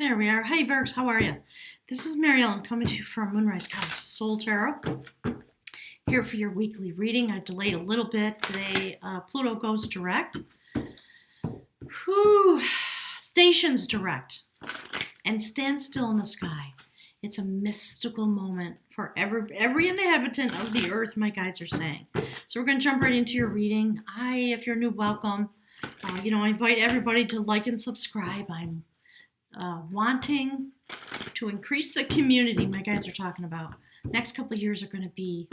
There we are. Hey, Virgs, how are you? This is Mary Ellen coming to you from Moonrise College Soul Tarot. Here for your weekly reading. I delayed a little bit. Today, Pluto goes direct. Stations direct. And stands still in the sky. It's a mystical moment for every inhabitant of the earth, my guides are saying. So we're going to jump right into your reading. If you're new, welcome. I invite everybody to like and subscribe. I'm wanting to increase the community my guides are talking about. Next couple of years are going to be,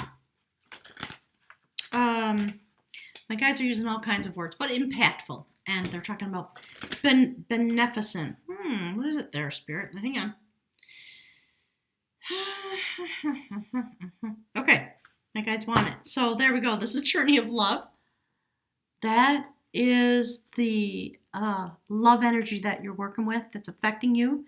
my guides are using all kinds of words, but impactful. And they're talking about beneficent. What is it there, Spirit? Hang on. Okay, my guides want it. So there we go. This is Journey of Love. That is the love energy that you're working with that's affecting you.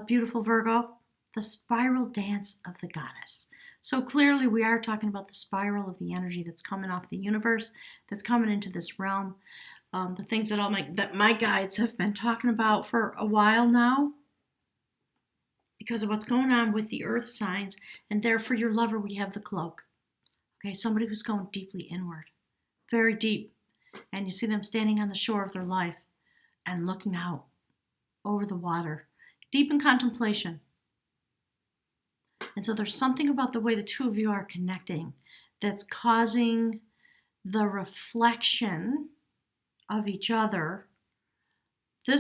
Beautiful Virgo, the spiral dance of the goddess. So clearly we are talking about the spiral of the energy that's coming off the universe, that's coming into this realm. The things that my guides have been talking about for a while now because of what's going on with the earth signs. And there for your lover, we have the cloak. Okay, somebody who's going deeply inward, very deep. And you see them standing on the shore of their life and looking out over the water, deep in contemplation. And so there's something about the way the two of you are connecting that's causing the reflection of each other. So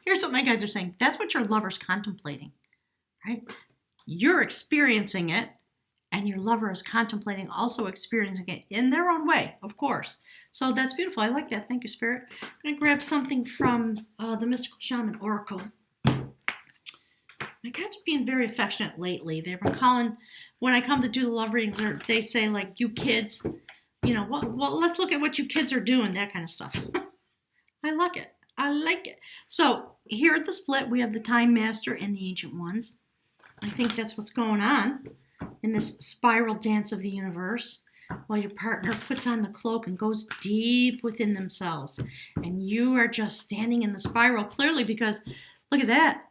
here's what my guides are saying. That's what your lover's contemplating, right? You're experiencing it. And your lover is contemplating, also experiencing it in their own way, of course. So that's beautiful. I like that. Thank you, Spirit. I'm going to grab something from the Mystical Shaman Oracle. My guides are being very affectionate lately. They've been calling, when I come to do the love readings, they say, like, you kids, well, let's look at what you kids are doing, that kind of stuff. I like it. So here at the split, we have the Time Master and the Ancient Ones. I think that's what's going on in this spiral dance of the universe, while your partner puts on the cloak and goes deep within themselves. And you are just standing in the spiral clearly because, look at that,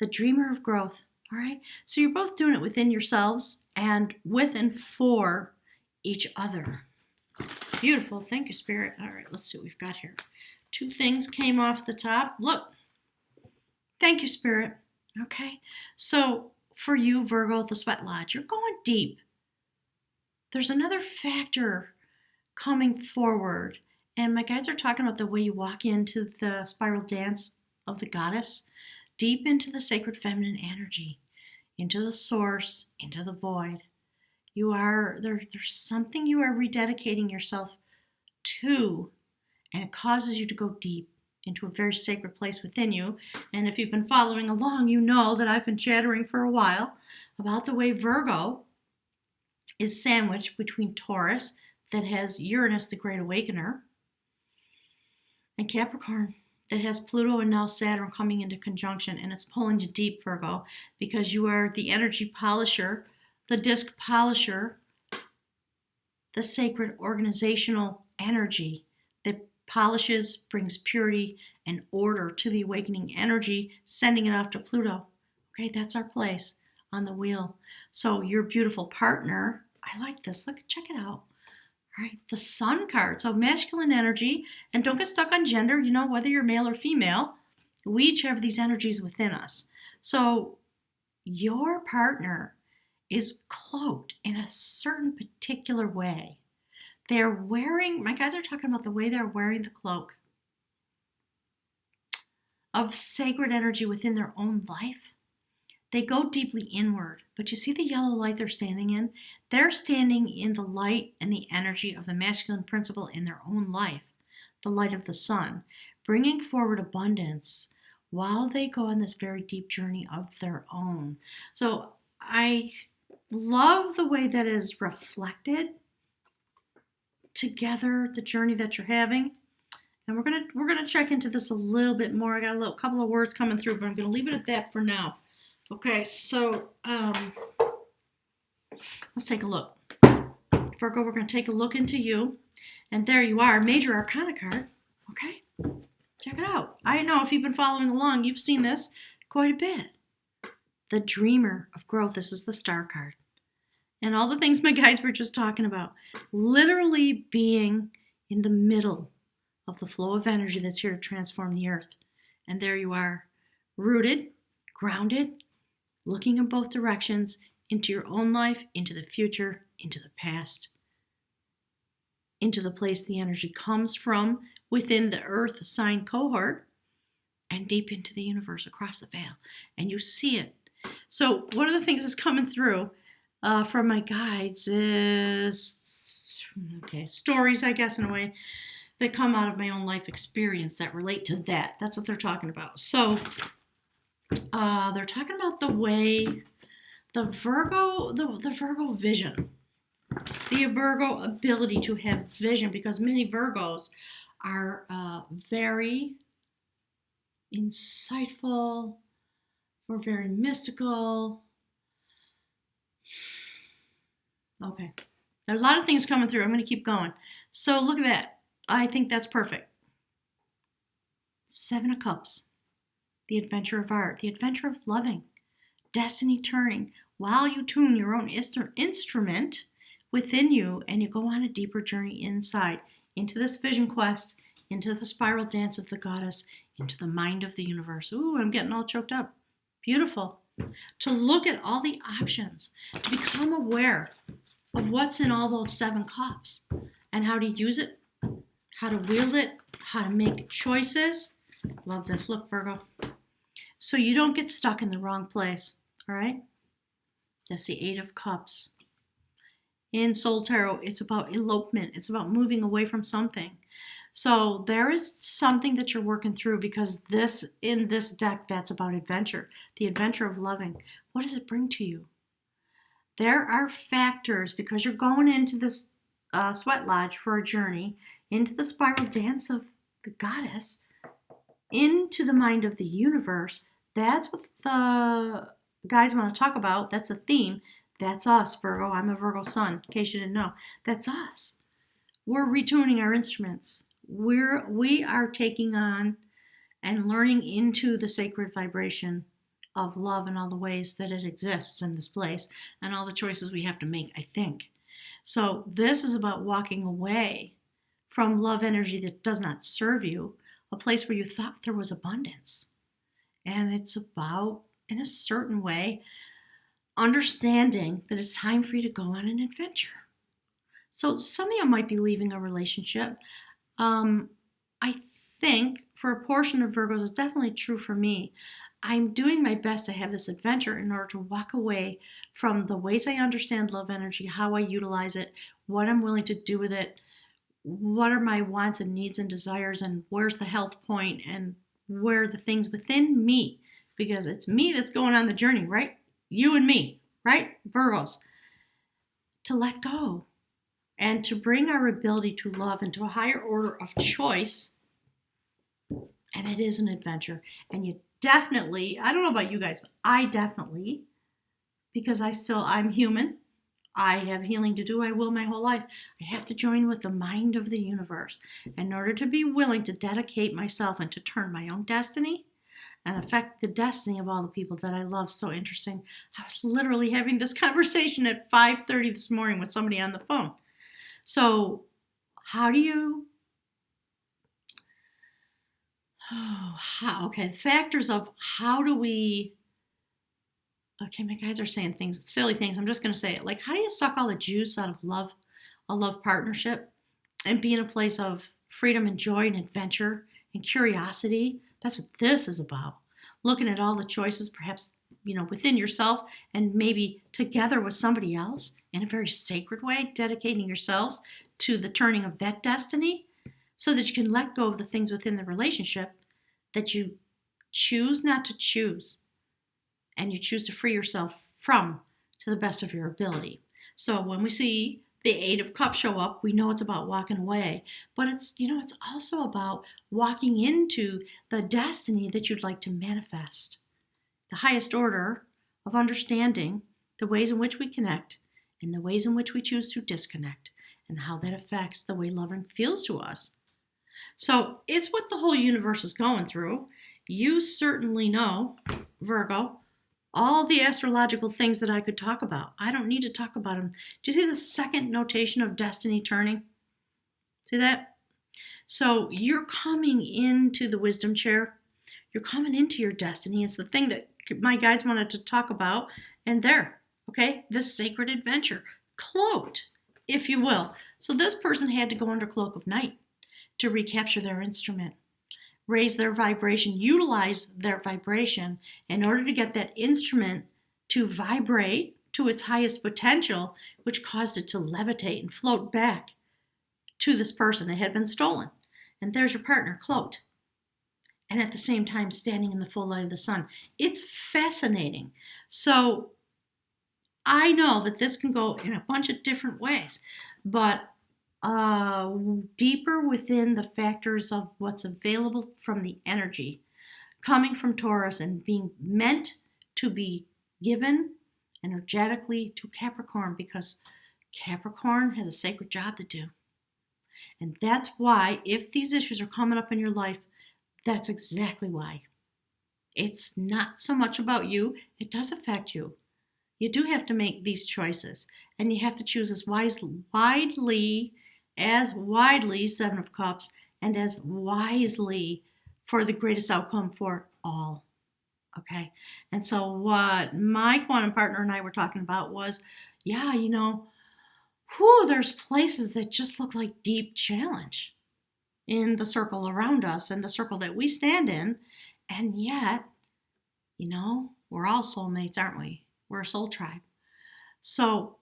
the dreamer of growth, all right? So you're both doing it within yourselves and with and for each other. Beautiful. Thank you, Spirit. All right, let's see what we've got here. Two things came off the top. Look. Thank you, Spirit. Okay, so for you, Virgo, the Sweat Lodge, you're going deep. There's another factor coming forward. And my guides are talking about the way you walk into the spiral dance of the goddess, deep into the sacred feminine energy, into the source, into the void. There's something you are rededicating yourself to, and it causes you to go deep into a very sacred place within you. And if you've been following along, you know that I've been chattering for a while about the way Virgo is sandwiched between Taurus, that has Uranus, the Great Awakener, and Capricorn, that has Pluto and now Saturn coming into conjunction. And it's pulling you deep, Virgo, because you are the energy polisher, the disc polisher, the sacred organizational energy that polishes, brings purity and order to the awakening energy, sending it off to Pluto. Okay, that's our place on the wheel. So your beautiful partner, I like this. Look, check it out. All right, the Sun card. So masculine energy, and don't get stuck on gender, whether you're male or female. We each have these energies within us. So your partner is cloaked in a certain particular way. My guys are talking about the way they're wearing the cloak of sacred energy within their own life. They go deeply inward, but you see the yellow light they're standing in? They're standing in the light and the energy of the masculine principle in their own life, the light of the sun, bringing forward abundance while they go on this very deep journey of their own. So I love the way that is reflected together, the journey that you're having. And we're gonna check into this a little bit more. I got a couple of words coming through, but I'm gonna leave it at that for now. Okay, so let's take a look. Virgo, we're gonna take a look into you, and there you are, Major Arcana card. Okay, Check it out. I know if you've been following along, you've seen this quite a bit. The dreamer of growth. This is the star card. And all the things my guides were just talking about. Literally being in the middle of the flow of energy that's here to transform the earth. And there you are, rooted, grounded, looking in both directions, into your own life, into the future, into the past, into the place the energy comes from within the earth sign cohort, and deep into the universe across the veil. And you see it. So one of the things that's coming through from my guides is, stories, I guess, in a way, that come out of my own life experience that relate to that. That's what they're talking about. So they're talking about the way the Virgo vision, the Virgo ability to have vision, because many Virgos are very insightful, or very mystical. Okay, there are a lot of things coming through. I'm going to keep going. So look at that. I think that's perfect. 7 of Cups, the adventure of art, the adventure of loving, destiny turning, while you tune your own instrument within you and you go on a deeper journey inside, into this vision quest, into the spiral dance of the goddess, into the mind of the universe. Ooh, I'm getting all choked up. Beautiful. To look at all the options, to become aware of what's in all those 7 cups and how to use it, how to wield it, how to make choices. Love this. Look, Virgo. So you don't get stuck in the wrong place, all right? That's the 8 of Cups. In Soul Tarot, it's about elopement. It's about moving away from something. So there is something that you're working through, because in this deck, that's about adventure, the adventure of loving. What does it bring to you? There are factors, because you're going into this sweat lodge for a journey, into the spiral dance of the goddess, into the mind of the universe. That's what the guides want to talk about. That's a theme. That's us, Virgo. I'm a Virgo sun, in case you didn't know. That's us. We're retuning our instruments. We are taking on and learning into the sacred vibration of love in all the ways that it exists in this place and all the choices we have to make, I think. So this is about walking away from love energy that does not serve you, a place where you thought there was abundance. And it's about, in a certain way, understanding that it's time for you to go on an adventure. So some of you might be leaving a relationship. I think for a portion of Virgos, it's definitely true for me. I'm doing my best to have this adventure in order to walk away from the ways I understand love energy, how I utilize it, what I'm willing to do with it, what are my wants and needs and desires, and where's the health point, and where are the things within me, because it's me that's going on the journey, right? You and me, right? Virgos. To let go and to bring our ability to love into a higher order of choice. And it is an adventure. And you definitely, I don't know about you guys, but I definitely, because I'm human, I have healing to do, I will my whole life. I have to join with the mind of the universe in order to be willing to dedicate myself and to turn my own destiny and affect the destiny of all the people that I love. So interesting. I was literally having this conversation at 5:30 this morning with somebody on the phone. So how do you, the factors of how do we, okay, my guys are saying things, silly things. I'm just going to say it. Like, how do you suck all the juice out of love, a love partnership, and be in a place of freedom and joy and adventure and curiosity? That's what this is about. Looking at all the choices, perhaps, within yourself and maybe together with somebody else in a very sacred way, dedicating yourselves to the turning of that destiny so that you can let go of the things within the relationship that you choose not to choose and you choose to free yourself from to the best of your ability. So when we see the 8 of Cups show up, we know it's about walking away, but it's also about walking into the destiny that you'd like to manifest. The highest order of understanding the ways in which we connect and the ways in which we choose to disconnect and how that affects the way loving feels to us. So it's what the whole universe is going through. You certainly know, Virgo, all the astrological things that I could talk about. I don't need to talk about them. Do you see the second notation of destiny turning? See that? So you're coming into the wisdom chair. You're coming into your destiny. It's the thing that my guides wanted to talk about. And there, okay, this sacred adventure, cloaked, if you will. So this person had to go under cloak of night to recapture their instrument, raise their vibration, utilize their vibration in order to get that instrument to vibrate to its highest potential, which caused it to levitate and float back to this person. It had been stolen. And there's your partner, cloaked. And at the same time, standing in the full light of the sun. It's fascinating. So I know that this can go in a bunch of different ways, but deeper within the factors of what's available from the energy coming from Taurus and being meant to be given energetically to Capricorn, because Capricorn has a sacred job to do. And that's why, if these issues are coming up in your life, that's exactly why. It's not so much about you. It does affect you. You do have to make these choices, and you have to choose as widely, Seven of Cups, and as wisely for the greatest outcome for all. Okay? And so what my quantum partner and I were talking about was, there's places that just look like deep challenge in the circle around us and the circle that we stand in. And yet, we're all soulmates, aren't we? We're a soul tribe. So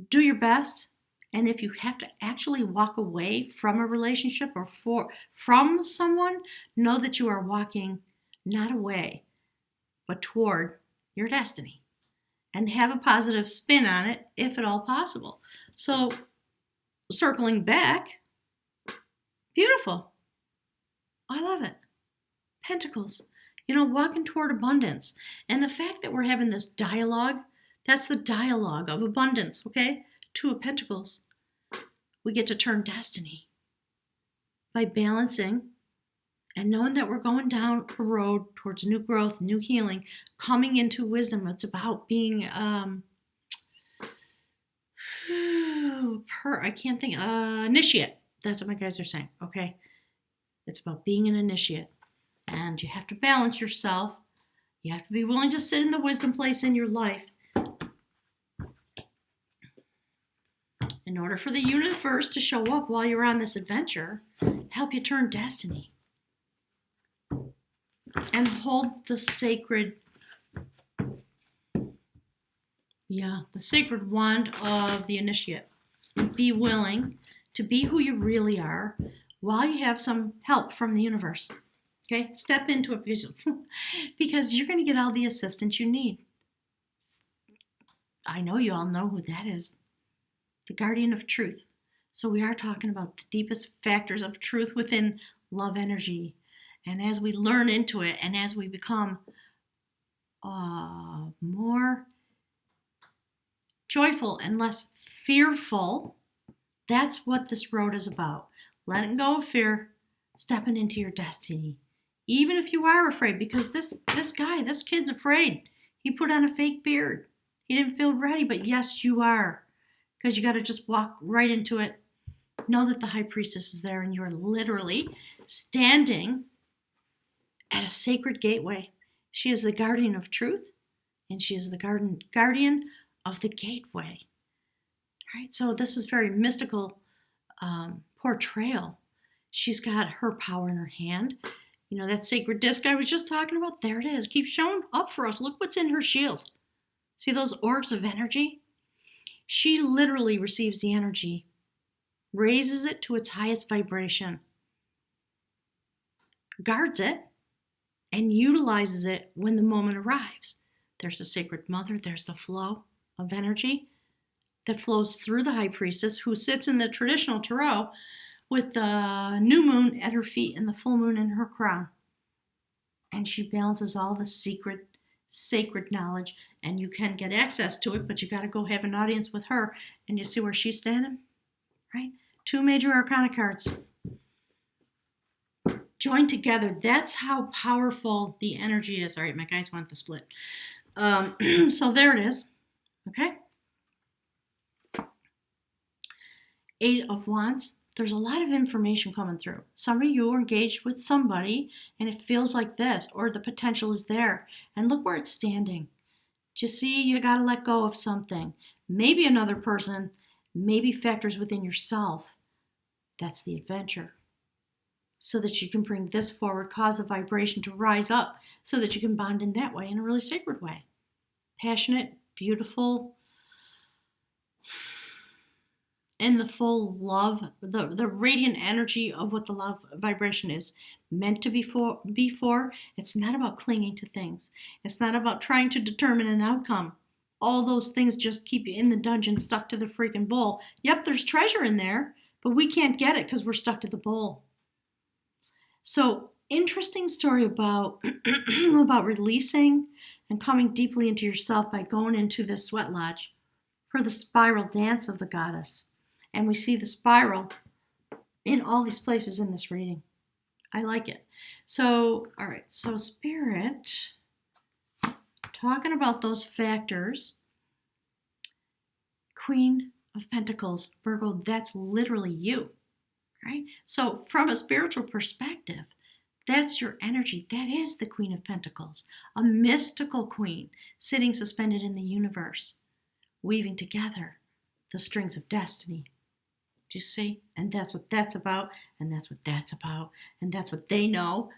do your best. And if you have to actually walk away from a relationship or from someone, know that you are walking not away, but toward your destiny. And have a positive spin on it, if at all possible. So circling back, beautiful. I love it. Pentacles. Walking toward abundance. And the fact that we're having this dialogue, that's the dialogue of abundance, okay? Two of Pentacles. We get to turn destiny by balancing and knowing that we're going down a road towards new growth, new healing, coming into wisdom. It's about being, initiate. That's what my guys are saying, okay? It's about being an initiate. And you have to balance yourself. You have to be willing to sit in the wisdom place in your life in order for the universe to show up while you're on this adventure, help you turn destiny, and hold the sacred wand of the initiate. And be willing to be who you really are while you have some help from the universe. Okay, step into it because you're going to get all the assistance you need. I know you all know who that is. The guardian of truth. So we are talking about the deepest factors of truth within love energy. And as we learn into it and as we become more joyful and less fearful, that's what this road is about. Letting go of fear, stepping into your destiny. Even if you are afraid, because this kid's afraid. He put on a fake beard. He didn't feel ready, but yes, you are. Because you got to just walk right into it. Know that the high priestess is there and you're literally standing at a sacred gateway. She is the guardian of truth and she is the guardian of the gateway. All right, so this is very mystical portrayal. She's got her power in her hand. That sacred disc I was just talking about, there it is. Keep showing up for us. Look what's in her shield. See those orbs of energy? She literally receives the energy, raises it to its highest vibration, guards it, and utilizes it when the moment arrives. There's the sacred mother. There's the flow of energy that flows through the high priestess, who sits in the traditional tarot with the new moon at her feet and the full moon in her crown. And she balances all the sacred knowledge, and you can get access to it, but you got to go have an audience with her. And you see where she's standing, right? 2 major arcana cards. join together. That's how powerful the energy is. All right, my guys want the split. So there it is. Okay. 8 of Wands. There's a lot of information coming through. Some of you are engaged with somebody and it feels like this, or the potential is there. And look where it's standing. Do you see? You got to let go of something. Maybe another person, maybe factors within yourself. That's the adventure. So that you can bring this forward, cause a vibration to rise up so that you can bond in that way, in a really sacred way. Passionate, beautiful, in the full love, the radiant energy of what the love vibration is meant to be for. It's not about clinging to things. It's not about trying to determine an outcome. All those things just keep you in the dungeon, stuck to the freaking bowl. Yep, there's treasure in there, but we can't get it because we're stuck to the bowl. So, interesting story about about releasing and coming deeply into yourself by going into this sweat lodge for the spiral dance of the goddess. And we see the spiral in all these places in this reading. I like it. So, all right. So, Spirit, talking about those factors. Queen of Pentacles, Virgo, that's literally you, right? So, from a spiritual perspective, that's your energy. That is the Queen of Pentacles, a mystical queen sitting suspended in the universe, weaving together the strings of destiny. Do you see? And that's what that's about, and that's what that's about, and that's what they know,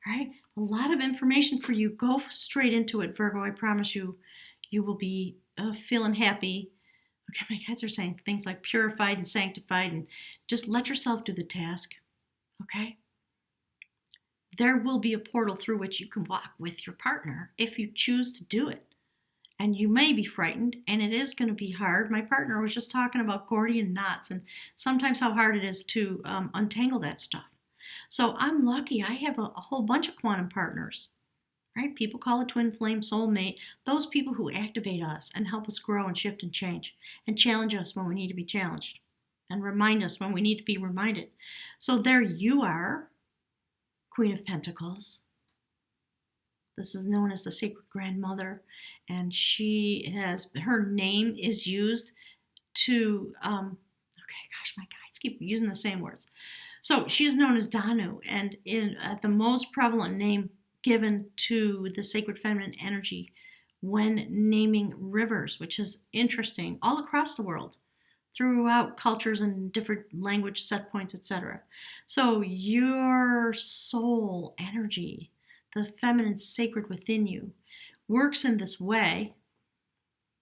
right? A lot of information for you. Go straight into it, Virgo. I promise you, you will be feeling happy. Okay, my guys are saying things like purified and sanctified, and just let yourself do the task, okay? There will be a portal through which you can walk with your partner if you choose to do it. And you may be frightened, and it is going to be hard. My partner was just talking about Gordian knots and sometimes how hard it is to untangle that stuff. So I'm lucky. I have a whole bunch of quantum partners, right? People call it twin flame soulmate. Those people who activate us and help us grow and shift and change and challenge us when we need to be challenged and remind us when we need to be reminded. So there you are, Queen of Pentacles. This is known as the Sacred Grandmother, and her name is used to, okay, gosh, my guys keep using the same words. So she is known as Danu, and the most prevalent name given to the sacred feminine energy when naming rivers, which is interesting, all across the world, throughout cultures and different language set points, etc. So your soul energy, the feminine sacred within you, works in this way.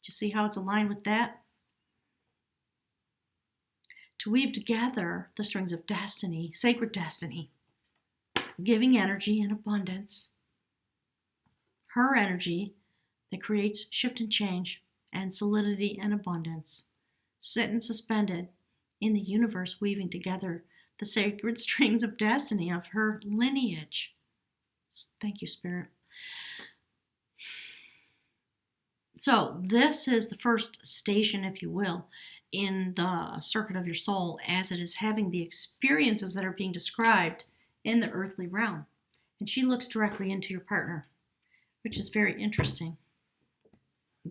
Do you see how it's aligned with that? To weave together the strings of destiny, sacred destiny, giving energy and abundance. Her energy that creates shift and change and solidity and abundance, sitting suspended in the universe, weaving together the sacred strings of destiny of her lineage. Thank you, Spirit. So this is the first station, if you will, in the circuit of your soul, as it is having the experiences that are being described in the earthly realm. And she looks directly into your partner, which is very interesting,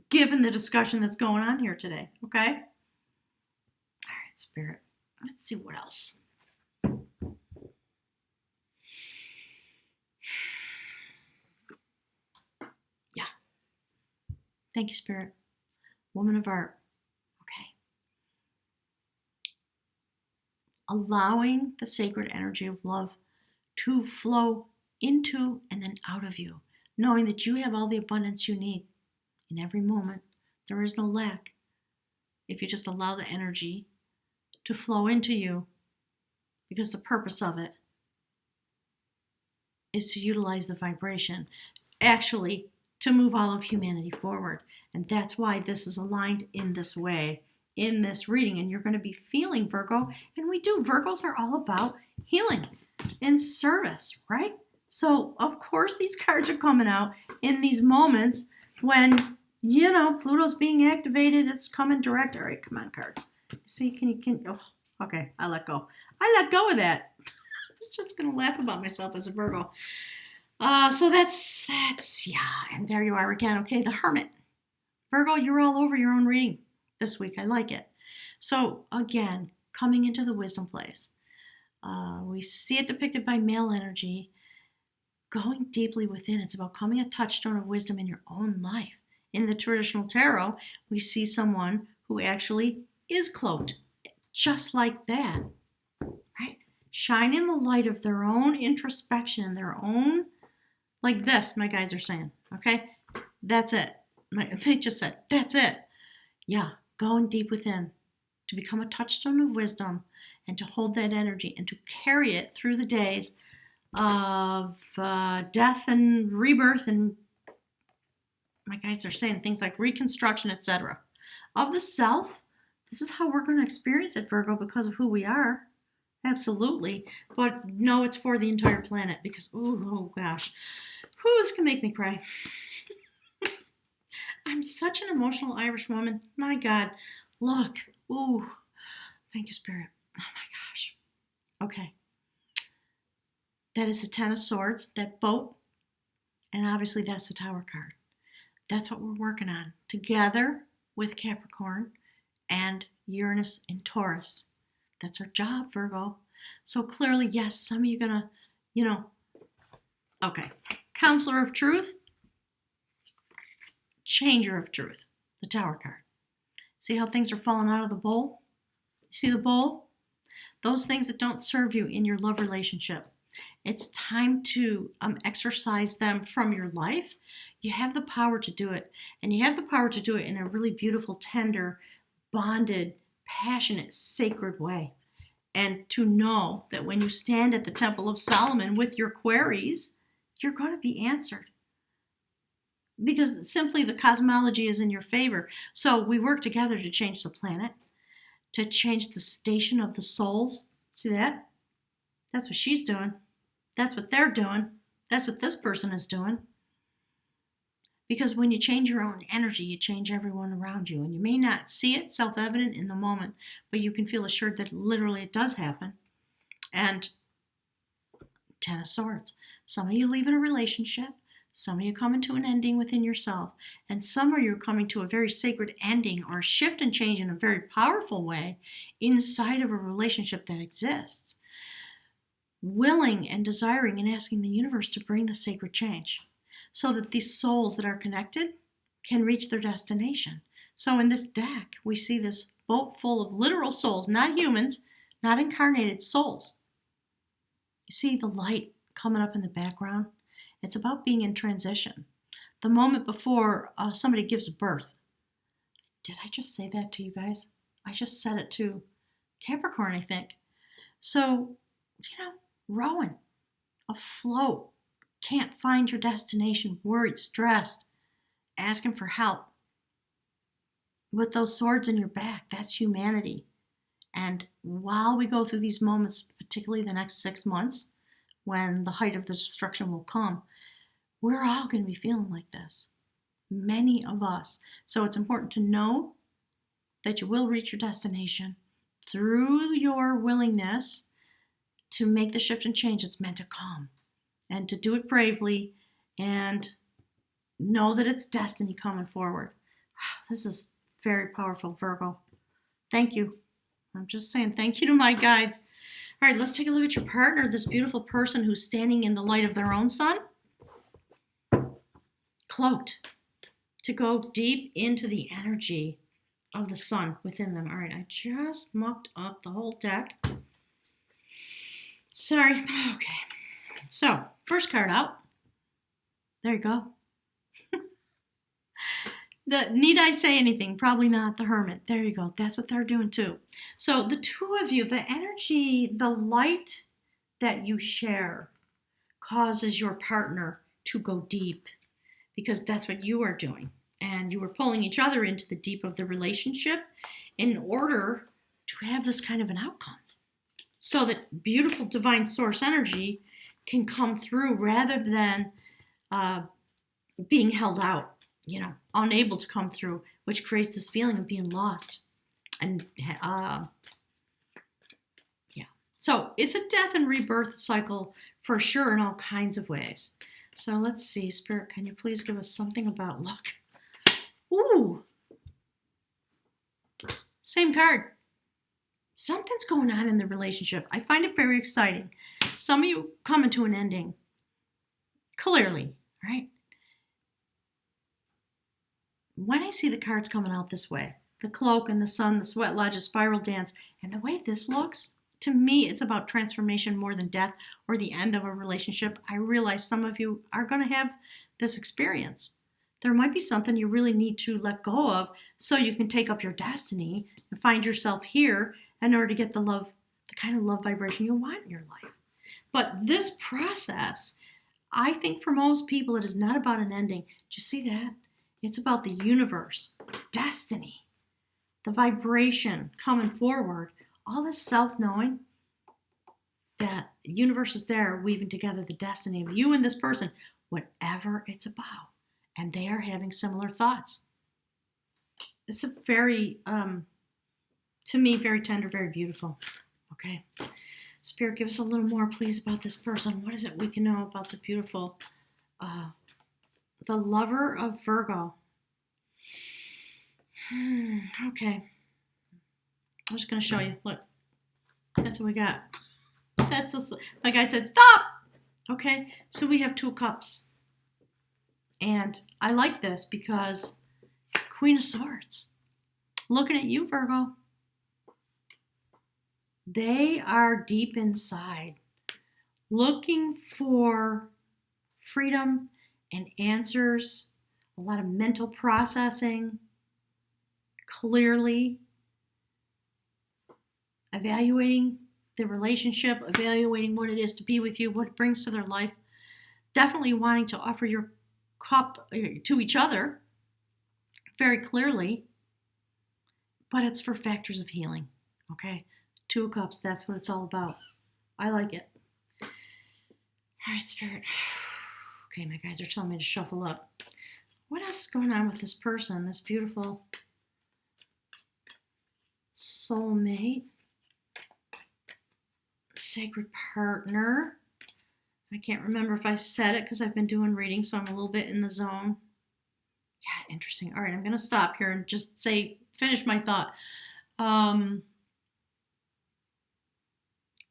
given the discussion that's going on here today, okay? All right, Spirit. Let's see what else. Yeah. Thank you, Spirit. Woman of Art. Okay. Allowing the sacred energy of love to flow into and then out of you, knowing that you have all the abundance you need in every moment. There is no lack if you just allow the energy to flow into you, because the purpose of it is to utilize the vibration, actually to move all of humanity forward. And that's why this is aligned in this way in this reading. And you're going to be feeling, Virgo, and we do. Virgos are all about healing and service, right? So, of course, these cards are coming out in these moments when, Pluto's being activated. It's coming direct. All right, come on, cards. See, oh, okay, I let go. I let go of that. was just going to laugh about myself as a Virgo. So that's, yeah. And there you are again. Okay, the hermit. Virgo, you're all over your own reading this week. I like it. So again, coming into the wisdom place. We see it depicted by male energy. Going deeply within, it's about becoming a touchstone of wisdom in your own life. In the traditional tarot, we see someone who actually is cloaked, just like that, right? Shine in the light of their own introspection and their own, like this, my guys are saying, okay? That's it. They just said, that's it. Yeah, going deep within to become a touchstone of wisdom and to hold that energy and to carry it through the days of death and rebirth, and my guys are saying things like reconstruction, etc. Of the self. This is how we're going to experience it, Virgo, because of who we are. Absolutely. But no, it's for the entire planet because, oh gosh, this can make me cry. I'm such an emotional Irish woman. My God. Look. Ooh. Thank you, Spirit. Oh my gosh. Okay. That is the Ten of Swords, that boat, and obviously that's the Tower card. That's what we're working on together with Capricorn and Uranus and Taurus. That's our job, Virgo. So clearly, yes, some of you gonna, okay. Counselor of Truth, Changer of Truth, the Tower card. See how things are falling out of the bowl? You see the bowl? Those things that don't serve you in your love relationship. It's time to exercise them from your life. You have the power to do it. And you have the power to do it in a really beautiful, tender, bonded, passionate, sacred way. And to know that when you stand at the Temple of Solomon with your queries, you're going to be answered. Because simply the cosmology is in your favor. So we work together to change the planet, to change the station of the souls. See that? That's what she's doing. That's what they're doing. That's what this person is doing. Because when you change your own energy, you change everyone around you. And you may not see it self-evident in the moment, but you can feel assured that literally it does happen. And Ten of Swords. Some of you leave in a relationship. Some of you come into an ending within yourself. And some of you are coming to a very sacred ending or a shift and change in a very powerful way inside of a relationship that exists. Willing and desiring and asking the universe to bring the sacred change so that these souls that are connected can reach their destination. So in this deck, we see this boat full of literal souls, not humans, not incarnated souls. You see the light coming up in the background? It's about being in transition. The moment before somebody gives birth. Did I just say that to you guys? I just said it to Capricorn, I think. So, rowing, afloat, can't find your destination, worried, stressed, asking for help. With those swords in your back, that's humanity. And while we go through these moments, particularly the next 6 months, when the height of the destruction will come, we're all going to be feeling like this. Many of us. So it's important to know that you will reach your destination through your willingness to make the shift and change that's meant to come, and to do it bravely, and know that it's destiny coming forward. This is very powerful, Virgo. Thank you. I'm just saying thank you to my guides. All right, let's take a look at your partner, this beautiful person who's standing in the light of their own sun, cloaked, to go deep into the energy of the sun within them. All right, I just mucked up the whole deck. Sorry. Okay. So, first card out. There you go. Need I say anything? Probably not. The Hermit. There you go. That's what they're doing too. So, the two of you, the energy, the light that you share causes your partner to go deep, because that's what you are doing. And you are pulling each other into the deep of the relationship in order to have this kind of an outcome. So that beautiful divine source energy can come through rather than being held out, unable to come through, which creates this feeling of being lost. And So it's a death and rebirth cycle for sure in all kinds of ways. So let's see, Spirit, can you please give us something about luck? Ooh, same card. Something's going on in the relationship. I find it very exciting. Some of you coming to an ending. Clearly, right? When I see the cards coming out this way, the cloak and the sun, the sweat lodge, a spiral dance, and the way this looks, to me, it's about transformation more than death or the end of a relationship. I realize some of you are going to have this experience. There might be something you really need to let go of so you can take up your destiny and find yourself here in order to get the love, the kind of love vibration you want in your life. But this process, I think for most people, it is not about an ending. Do you see that? It's about the universe, destiny, the vibration coming forward, all this self-knowing that the universe is there weaving together the destiny of you and this person, whatever it's about. And they are having similar thoughts. It's a very, to me, very tender, very beautiful. Okay. Spirit, give us a little more, please, about this person. What is it we can know about the beautiful, the lover of Virgo? Okay. I'm just going to show you. Look. That's what we got. That's this. My guide said, stop! Okay. So we have 2 cups. And I like this because Queen of Swords. Looking at you, Virgo. They are deep inside, looking for freedom and answers, a lot of mental processing, clearly evaluating the relationship, evaluating what it is to be with you, what it brings to their life, definitely wanting to offer your cup to each other very clearly, but it's for factors of healing, okay? 2 of Cups, that's what it's all about. I like it. All right, Spirit. Okay, my guys are telling me to shuffle up. What else is going on with this person, this beautiful soulmate, sacred partner? I can't remember if I said it because I've been doing readings, so I'm a little bit in the zone. Yeah, interesting. All right, I'm going to stop here and just finish my thought.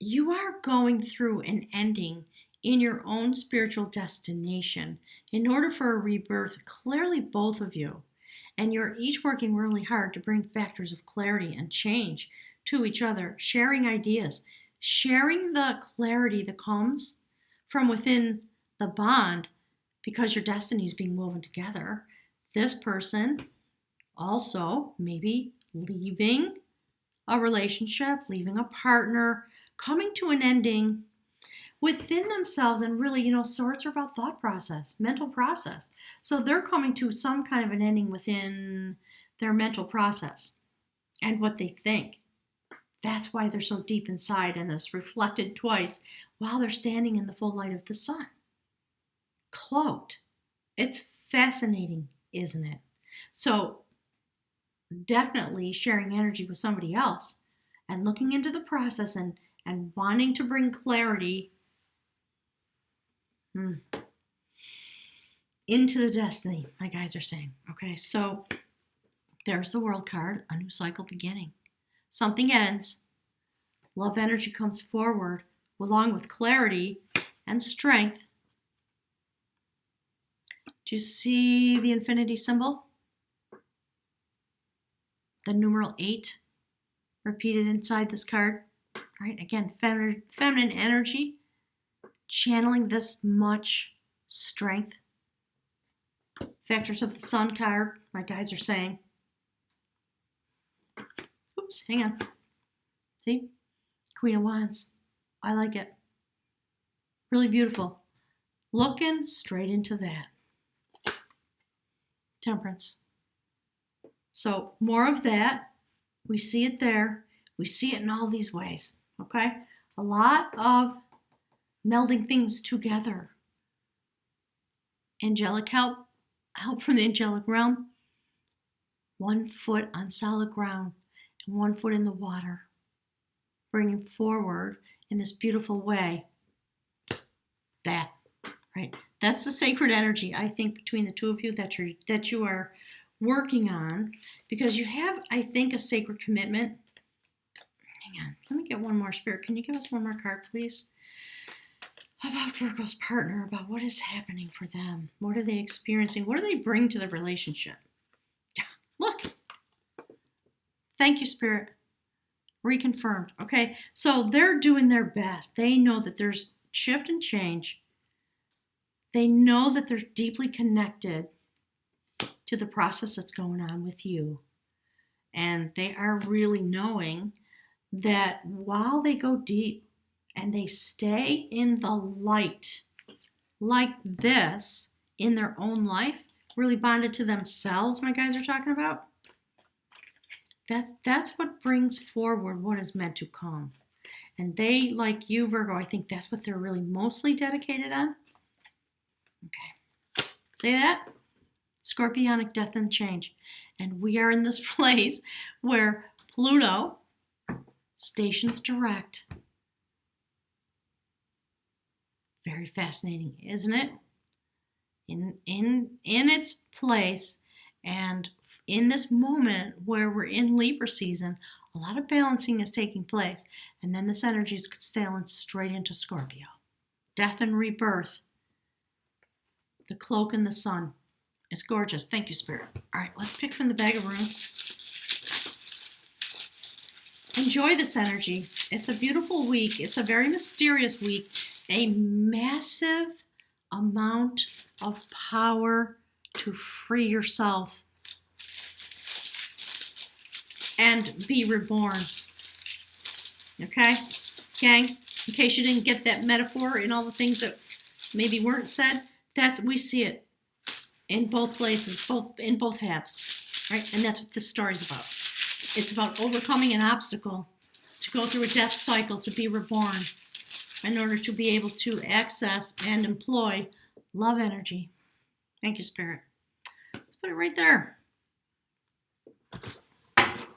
You are going through an ending in your own spiritual destination in order for a rebirth, clearly both of you. And you're each working really hard to bring factors of clarity and change to each other, sharing ideas, sharing the clarity that comes from within the bond because your destiny is being woven together. This person also maybe leaving a relationship, leaving a partner, coming to an ending within themselves. And really, swords are about thought process, mental process. So they're coming to some kind of an ending within their mental process and what they think. That's why they're so deep inside, and it's reflected twice while they're standing in the full light of the sun, cloaked. It's fascinating, isn't it? So definitely sharing energy with somebody else and looking into the process and wanting to bring clarity into the destiny, my guys are saying. Okay, so there's the World card, a new cycle beginning. Something ends. Love energy comes forward along with clarity and strength. Do you see the infinity symbol? The numeral 8 repeated inside this card. Right? Again, feminine energy, channeling this much strength. Factors of the Sun card, my guides are saying. Oops, hang on. See? Queen of Wands. I like it. Really beautiful. Looking straight into that. Temperance. So more of that. We see it there. We see it in all these ways. Okay? A lot of melding things together. Angelic help from the angelic realm. 1 foot on solid ground and 1 foot in the water. Bringing forward in this beautiful way. That, right? That's the sacred energy, I think, between the two of you that you are working on, because you have, I think, a sacred commitment. Hang on, let me get one more, Spirit. Can you give us one more card, please? About Virgo's partner, about what is happening for them. What are they experiencing? What do they bring to the relationship? Yeah, look. Thank you, Spirit. Reconfirmed. Okay, so they're doing their best. They know that there's shift and change. They know that they're deeply connected to the process that's going on with you. And they are really knowing that while they go deep and they stay in the light like this in their own life, really bonded to themselves, my guys are talking about, that's what brings forward what is meant to come. And they, like you, Virgo, I think that's what they're really mostly dedicated on. Okay. Say that? Scorpionic death and change. And we are in this place where Pluto stations direct. Very fascinating, isn't it? In its place, and in this moment where we're in Libra season, a lot of balancing is taking place, and then this energy is sailing straight into Scorpio. Death and rebirth. The cloak and the sun. It's gorgeous. Thank you, Spirit. All right, let's pick from the bag of runes. Enjoy this energy. It's a beautiful week. It's a very mysterious week. A massive amount of power to free yourself and be reborn. Okay, gang? In case you didn't get that metaphor in all the things that maybe weren't said, we see it in both places, in both halves, right? And that's what this story's about. It's about overcoming an obstacle, to go through a death cycle, to be reborn, in order to be able to access and employ love energy. Thank you, Spirit. Let's put it right there.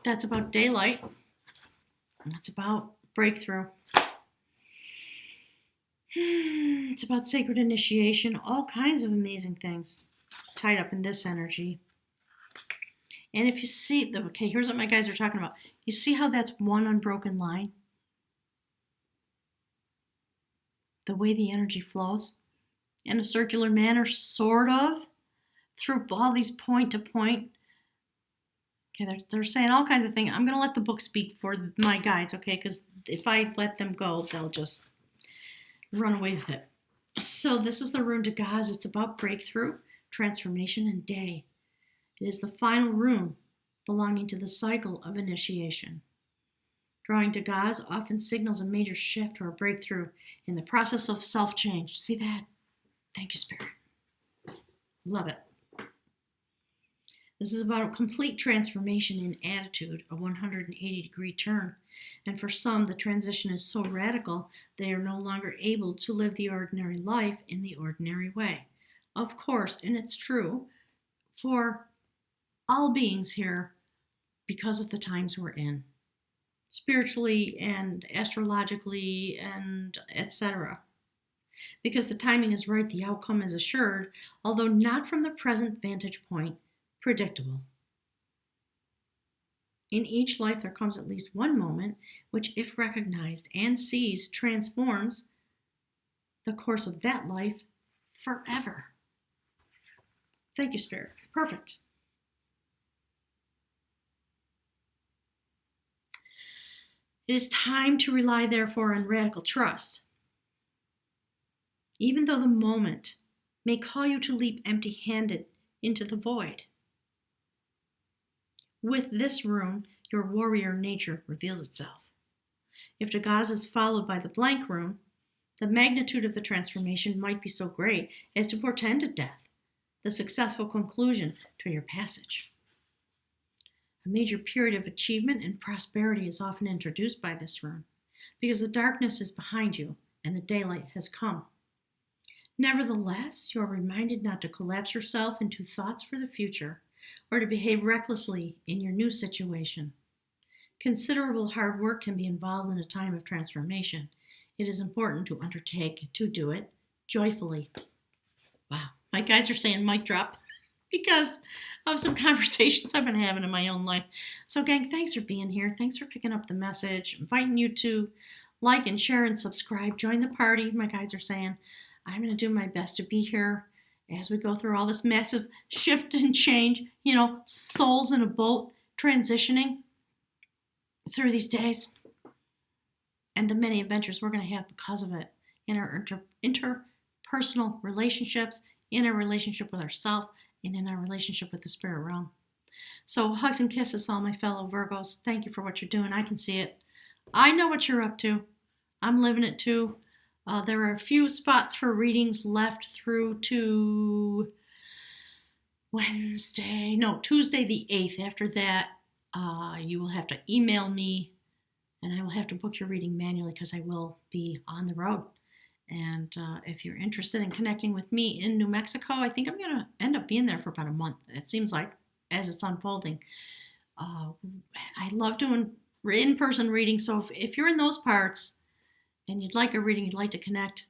That's about daylight. And that's about breakthrough. It's about sacred initiation, all kinds of amazing things tied up in this energy. And if you see, okay, here's what my guys are talking about. You see how that's one unbroken line? The way the energy flows in a circular manner, sort of, through all these point to point. Okay, they're saying all kinds of things. I'm going to let the book speak for my guides, okay? Because if I let them go, they'll just run away with it. So this is the rune to Gaz. It's about breakthrough, transformation, and day. It is the final rune belonging to the cycle of initiation. Drawing to Gaz often signals a major shift or a breakthrough in the process of self-change. See that? Thank you, Spirit. Love it. This is about a complete transformation in attitude, a 180-degree turn. And for some, the transition is so radical, they are no longer able to live the ordinary life in the ordinary way. Of course, and it's true for all beings here because of the times we're in, spiritually and astrologically and etc. Because the timing is right, the outcome is assured, although not from the present vantage point, predictable. In each life there comes at least one moment which, if recognized and seized, transforms the course of that life forever. Thank you, Spirit. Perfect. It is time to rely, therefore, on radical trust. Even though the moment may call you to leap empty-handed into the void. With this rune, your warrior nature reveals itself. If Dagaz is followed by the blank rune, the magnitude of the transformation might be so great as to portend a death, the successful conclusion to your passage. A major period of achievement and prosperity is often introduced by this rune, because the darkness is behind you and the daylight has come. Nevertheless, you are reminded not to collapse yourself into thoughts for the future or to behave recklessly in your new situation. Considerable hard work can be involved in a time of transformation, it is important to undertake to do it joyfully. Wow. My guides are saying mic drop because of some conversations I've been having in my own life. So, gang, thanks for being here. Thanks for picking up the message. Inviting you to like and share and subscribe. Join the party. My guides are saying I'm going to do my best to be here as we go through all this massive shift and change. You know, souls in a boat transitioning through these days and the many adventures we're going to have because of it in our interpersonal relationships, in our relationship with ourselves, and in our relationship with the spirit realm. So hugs and kisses, all my fellow Virgos. Thank you for what you're doing. I can see it. I know what you're up to. I'm living it too. There are a few spots for readings left through to Tuesday the 8th. After that, you will have to email me and I will have to book your reading manually because I will be on the road. And if you're interested in connecting with me in New Mexico, I think I'm going to end up being there for about a month. It seems like, as it's unfolding. I love doing in-person readings, so if you're in those parts and you'd like a reading, you'd like to connect,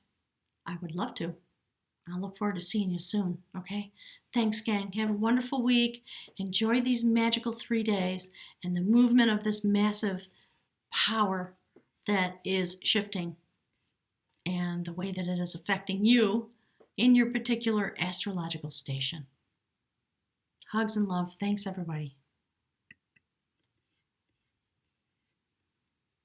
I would love to. I'll look forward to seeing you soon, okay? Thanks, gang. Have a wonderful week. Enjoy these magical 3 days and the movement of this massive power that is shifting and the way that it is affecting you in your particular astrological station. Hugs and love. Thanks, everybody.